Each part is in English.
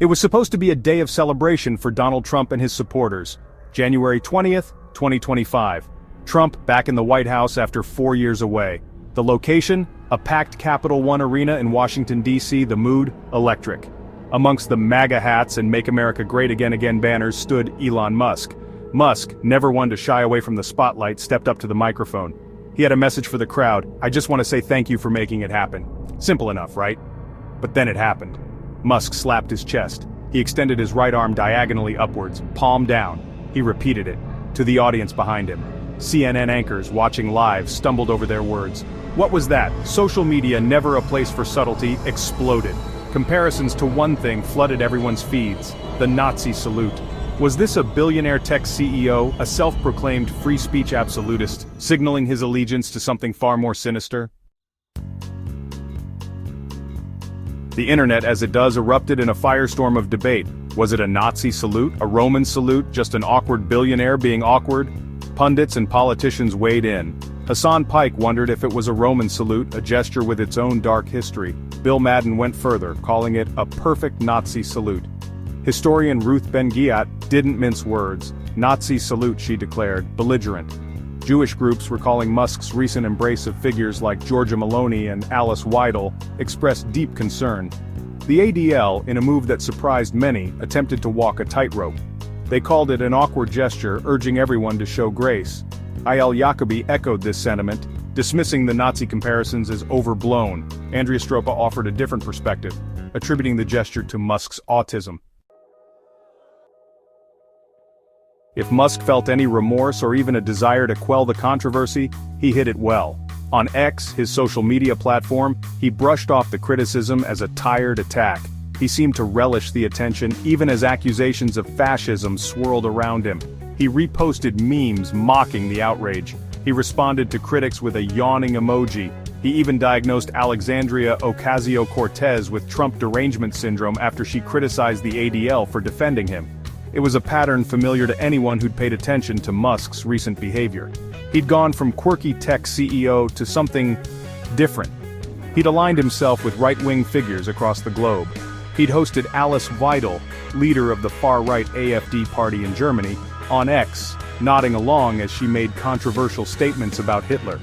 It was supposed to be a day of celebration for Donald Trump and his supporters. January 20th, 2025. Trump back in the White House after 4 years away. The location? A packed Capital One Arena in Washington, D.C. The mood? Electric. Amongst the MAGA hats and Make America Great Again banners stood Elon Musk. Musk, never one to shy away from the spotlight, stepped up to the microphone. He had a message for the crowd. "I just want to say thank you for making it happen." Simple enough, right? But then it happened. Musk slapped his chest. He extended his right arm diagonally upwards, palm down. He repeated it, to the audience behind him. CNN anchors watching live stumbled over their words. What was that? Social media, never a place for subtlety, exploded. Comparisons to one thing flooded everyone's feeds: the Nazi salute. Was this a billionaire tech CEO, a self-proclaimed free speech absolutist, signaling his allegiance to something far more sinister? The internet, as it does, erupted in a firestorm of debate. Was it a Nazi salute, a Roman salute, just an awkward billionaire being awkward? Pundits and politicians weighed in. Hassan Pike wondered if it was a Roman salute, a gesture with its own dark history. Bill Madden went further, calling it a perfect Nazi salute. Historian Ruth Ben-Ghiat didn't mince words. Nazi salute, she declared, belligerent. Jewish groups recalling Musk's recent embrace of figures like Giorgia Meloni and Alice Weidel expressed deep concern. The ADL, in a move that surprised many, attempted to walk a tightrope. They called it an awkward gesture, urging everyone to show grace. Il Jacobi echoed this sentiment, dismissing the Nazi comparisons as overblown. Andrea Stroppa offered a different perspective, attributing the gesture to Musk's autism. If Musk felt any remorse or even a desire to quell the controversy, he hid it well. On X, his social media platform, he brushed off the criticism as a tired attack. He seemed to relish the attention, even as accusations of fascism swirled around him. He reposted memes mocking the outrage. He responded to critics with a yawning emoji. He even diagnosed Alexandria Ocasio-Cortez with Trump derangement syndrome after she criticized the ADL for defending him. It was a pattern familiar to anyone who'd paid attention to Musk's recent behavior. He'd gone from quirky tech CEO to something different. He'd aligned himself with right-wing figures across the globe. He'd hosted Alice Weidel, leader of the far-right AfD party in Germany, on X, nodding along as she made controversial statements about Hitler.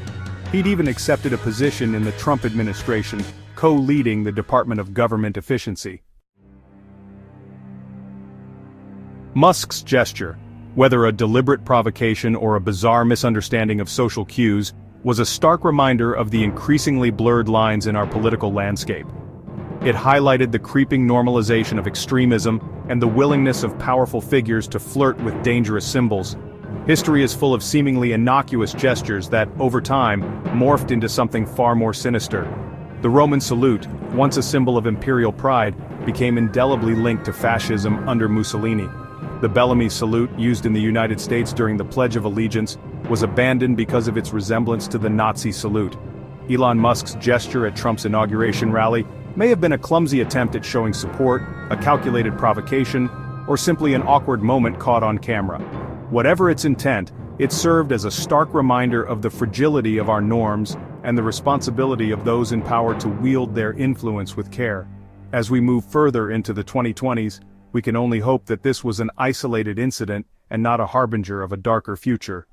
He'd even accepted a position in the Trump administration, co-leading the Department of Government Efficiency. Musk's gesture, whether a deliberate provocation or a bizarre misunderstanding of social cues, was a stark reminder of the increasingly blurred lines in our political landscape. It highlighted the creeping normalization of extremism and the willingness of powerful figures to flirt with dangerous symbols. History is full of seemingly innocuous gestures that, over time, morphed into something far more sinister. The Roman salute, once a symbol of imperial pride, became indelibly linked to fascism under Mussolini. The Bellamy salute, used in the United States during the Pledge of Allegiance, was abandoned because of its resemblance to the Nazi salute. Elon Musk's gesture at Trump's inauguration rally may have been a clumsy attempt at showing support, a calculated provocation, or simply an awkward moment caught on camera. Whatever its intent, it served as a stark reminder of the fragility of our norms and the responsibility of those in power to wield their influence with care. As we move further into the 2020s, we can only hope that this was an isolated incident and not a harbinger of a darker future.